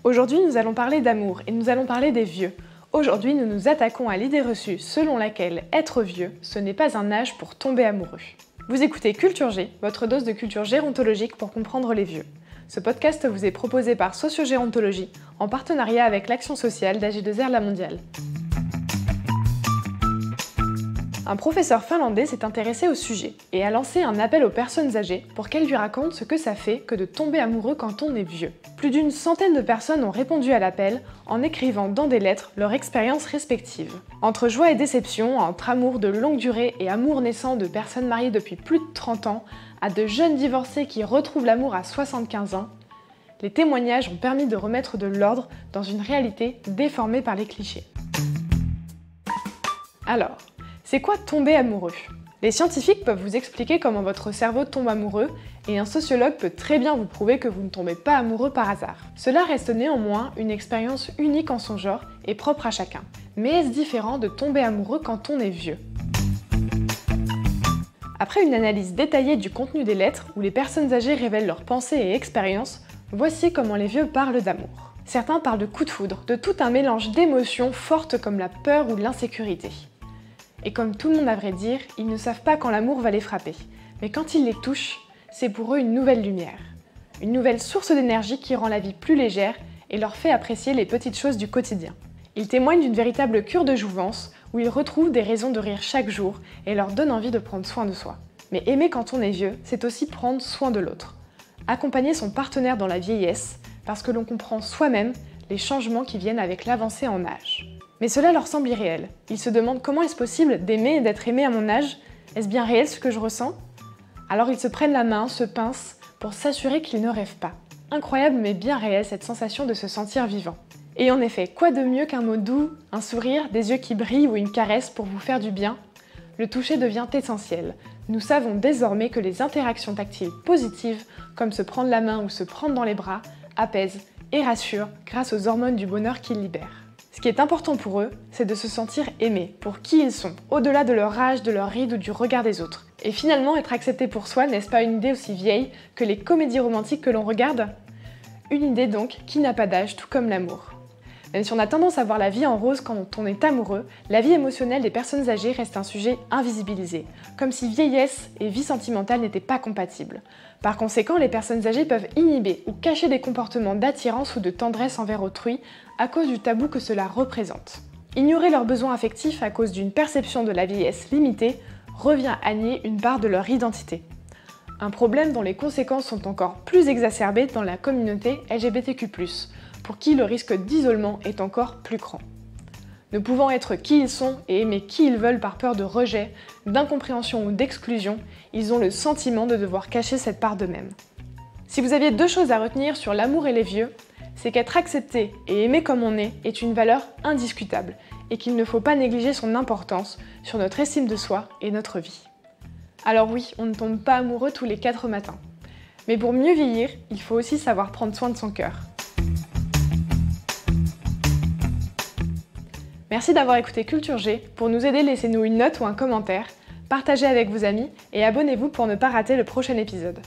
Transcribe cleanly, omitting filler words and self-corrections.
Aujourd'hui, nous allons parler d'amour et nous allons parler des vieux. Aujourd'hui, nous nous attaquons à l'idée reçue selon laquelle être vieux, ce n'est pas un âge pour tomber amoureux. Vous écoutez Culture G, votre dose de culture gérontologique pour comprendre les vieux. Ce podcast vous est proposé par Sociogérontologie, en partenariat avec l'Action sociale d'AG2R La Mondiale. Un professeur finlandais s'est intéressé au sujet et a lancé un appel aux personnes âgées pour qu'elles lui racontent ce que ça fait que de tomber amoureux quand on est vieux. Plus d'une centaine de personnes ont répondu à l'appel en écrivant dans des lettres leur expérience respective. Entre joie et déception, entre amour de longue durée et amour naissant de personnes mariées depuis plus de 30 ans, à de jeunes divorcés qui retrouvent l'amour à 75 ans, les témoignages ont permis de remettre de l'ordre dans une réalité déformée par les clichés. Alors, c'est quoi tomber amoureux ? Les scientifiques peuvent vous expliquer comment votre cerveau tombe amoureux et un sociologue peut très bien vous prouver que vous ne tombez pas amoureux par hasard. Cela reste néanmoins une expérience unique en son genre et propre à chacun. Mais est-ce différent de tomber amoureux quand on est vieux ? Après une analyse détaillée du contenu des lettres où les personnes âgées révèlent leurs pensées et expériences, voici comment les vieux parlent d'amour. Certains parlent de coup de foudre, de tout un mélange d'émotions fortes comme la peur ou l'insécurité. Et comme tout le monde à vrai dire, ils ne savent pas quand l'amour va les frapper. Mais quand il les touche, c'est pour eux une nouvelle lumière. Une nouvelle source d'énergie qui rend la vie plus légère et leur fait apprécier les petites choses du quotidien. Ils témoignent d'une véritable cure de jouvence où ils retrouvent des raisons de rire chaque jour et leur donnent envie de prendre soin de soi. Mais aimer quand on est vieux, c'est aussi prendre soin de l'autre. Accompagner son partenaire dans la vieillesse parce que l'on comprend soi-même les changements qui viennent avec l'avancée en âge. Mais cela leur semble irréel. Ils se demandent comment est-ce possible d'aimer et d'être aimé à mon âge ? Est-ce bien réel ce que je ressens ? Alors ils se prennent la main, se pincent, pour s'assurer qu'ils ne rêvent pas. Incroyable mais bien réel cette sensation de se sentir vivant. Et en effet, quoi de mieux qu'un mot doux, un sourire, des yeux qui brillent ou une caresse pour vous faire du bien ? Le toucher devient essentiel. Nous savons désormais que les interactions tactiles positives, comme se prendre la main ou se prendre dans les bras, apaisent et rassurent grâce aux hormones du bonheur qu'ils libèrent. Ce qui est important pour eux, c'est de se sentir aimés, pour qui ils sont, au-delà de leur âge, de leur ride ou du regard des autres. Et finalement, être accepté pour soi, n'est-ce pas une idée aussi vieille que les comédies romantiques que l'on regarde ? Une idée donc qui n'a pas d'âge, tout comme l'amour. Même si on a tendance à voir la vie en rose quand on est amoureux, la vie émotionnelle des personnes âgées reste un sujet invisibilisé, comme si vieillesse et vie sentimentale n'étaient pas compatibles. Par conséquent, les personnes âgées peuvent inhiber ou cacher des comportements d'attirance ou de tendresse envers autrui à cause du tabou que cela représente. Ignorer leurs besoins affectifs à cause d'une perception de la vieillesse limitée revient à nier une part de leur identité. Un problème dont les conséquences sont encore plus exacerbées dans la communauté LGBTQ+, pour qui le risque d'isolement est encore plus grand. Ne pouvant être qui ils sont et aimer qui ils veulent par peur de rejet, d'incompréhension ou d'exclusion, ils ont le sentiment de devoir cacher cette part d'eux-mêmes. Si vous aviez deux choses à retenir sur l'amour et les vieux, c'est qu'être accepté et aimé comme on est une valeur indiscutable et qu'il ne faut pas négliger son importance sur notre estime de soi et notre vie. Alors oui, on ne tombe pas amoureux tous les 4 matins. Mais pour mieux vieillir, il faut aussi savoir prendre soin de son cœur. Merci d'avoir écouté Culture G. Pour nous aider, laissez-nous une note ou un commentaire, partagez avec vos amis et abonnez-vous pour ne pas rater le prochain épisode.